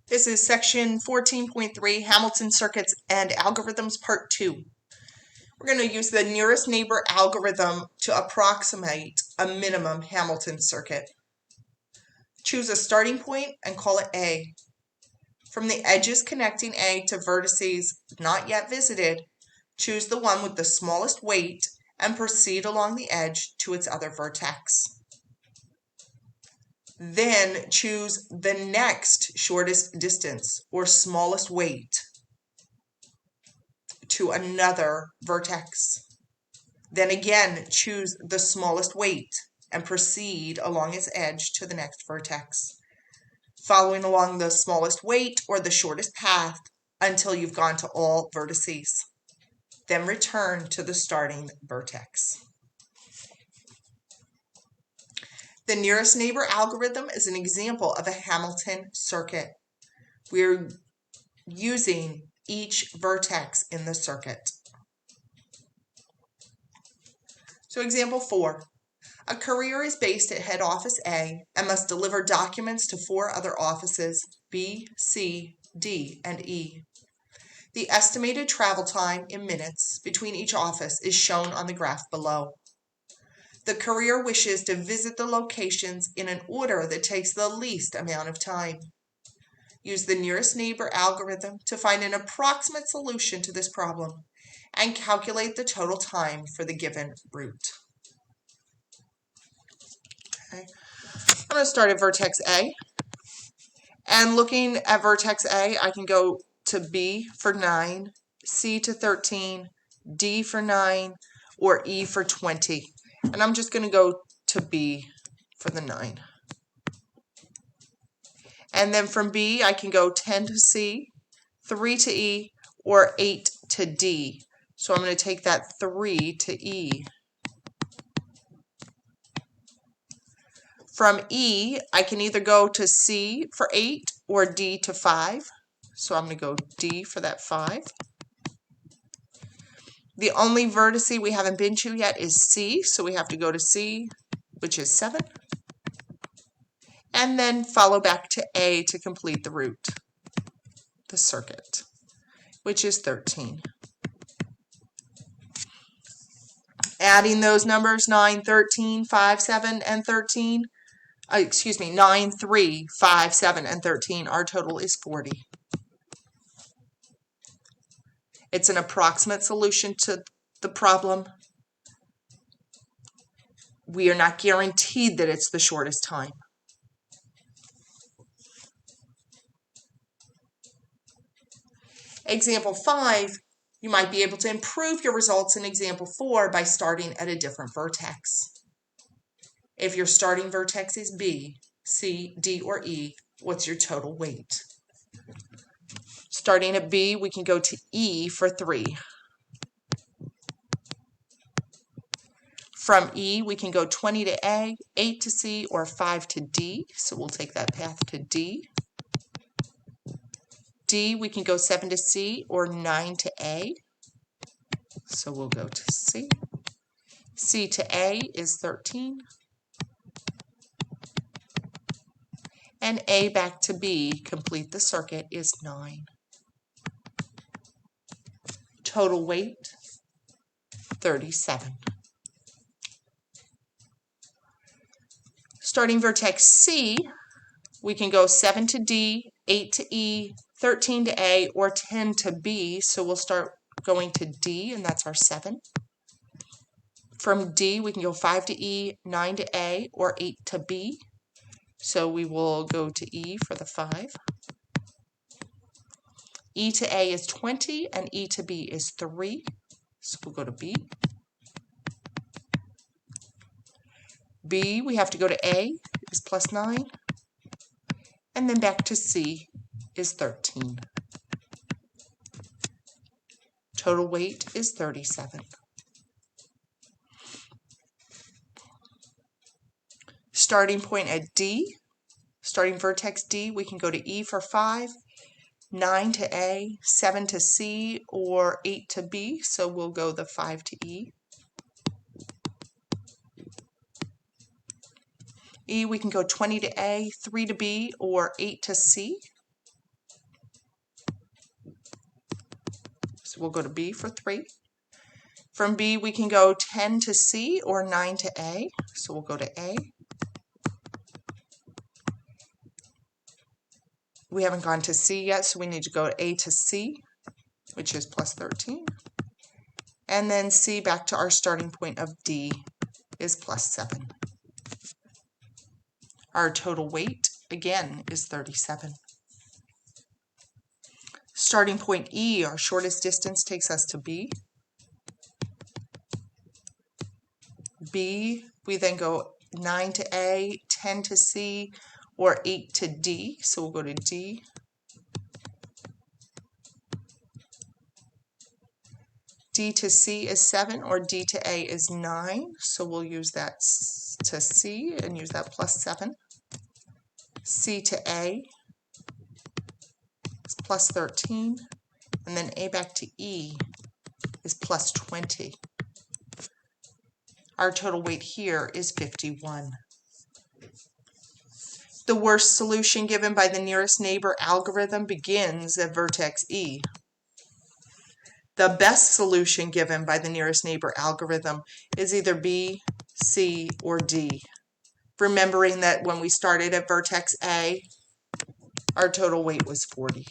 This is section 14.3, Hamilton Circuits and Algorithms, part 2. We're going to use the nearest neighbor algorithm to approximate a minimum Hamilton circuit. Choose a starting point and call it A. From the edges connecting A to vertices not yet visited, choose the one with the smallest weight and proceed along the edge to its other vertex. Then choose the next shortest distance or smallest weight to another vertex. Then again, choose the smallest weight and proceed along its edge to the next vertex, following along the smallest weight or the shortest path until you've gone to all vertices. Then return to the starting vertex. The nearest neighbor algorithm is an example of a Hamilton circuit. We're using each vertex in the circuit. So example 4. A courier is based at head office A and must deliver documents to 4 other offices B, C, D, and E. The estimated travel time in minutes between each office is shown on the graph below. The courier wishes to visit the locations in an order that takes the least amount of time. Use the nearest neighbor algorithm to find an approximate solution to this problem and calculate the total time for the given route. Okay. I'm going to start at vertex A. And looking at vertex A, I can go to B for 9, C to 13, D for 9, or E for 20. And I'm just going to go to B for the 9. And then from B, I can go 10 to C, 3 to E, or 8 to D. So I'm going to take that 3 to E. From E, I can either go to C for 8 or D to 5. So I'm going to go D for that 5. The only vertice we haven't been to yet is C, so we have to go to C, which is 7. And then follow back to A to complete the route, the circuit, which is 13. Adding those numbers, 9, 13, 5, 7, and 13, 9, 3, 5, 7, and 13, our total is 40. It's an approximate solution to the problem. We are not guaranteed that it's the shortest time. Example 5, you might be able to improve your results in example 4 by starting at a different vertex. If your starting vertex is B, C, D, or E, what's your total weight? Starting at B, we can go to E for 3. From E, we can go 20 to A, 8 to C, or 5 to D. So we'll take that path to D. D, we can go 7 to C or 9 to A. So we'll go to C. C to A is 13. And A back to B, complete the circuit, is 9. Total weight, 37. Starting vertex C, we can go 7 to D, 8 to E, 13 to A, or 10 to B. So we'll start going to D, and that's our 7. From D, we can go 5 to E, 9 to A, or 8 to B. So we will go to E for the 5. E to A is 20, and E to B is 3. So we'll go to B. B, we have to go to A, is plus 9. And then back to C is 13. Total weight is 37. Starting point at D, starting vertex D, we can go to E for 5, 9 to A, 7 to C, or 8 to B. So we'll go the 5 to E. E, we can go 20 to A, 3 to B, or 8 to C. So we'll go to B for 3. From B, we can go 10 to C or 9 to A. So we'll go to A. We haven't gone to C yet, so we need to go to A to C, which is plus 13. And then C back to our starting point of D is plus 7. Our total weight, again, is 37. Starting point E, our shortest distance, takes us to B. B, we then go 9 to A, 10 to C, or 8 to D. So we'll go to D. D to C is 7, or D to A is 9. So we'll use that to C and use that plus 7. C to A is plus 13. And then A back to E is plus 20. Our total weight here is 51. The worst solution given by the nearest neighbor algorithm begins at vertex E. The best solution given by the nearest neighbor algorithm is either B, C, or D. Remembering that when we started at vertex A, our total weight was 40.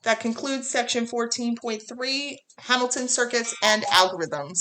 That concludes section 14.3, Hamilton circuits and algorithms.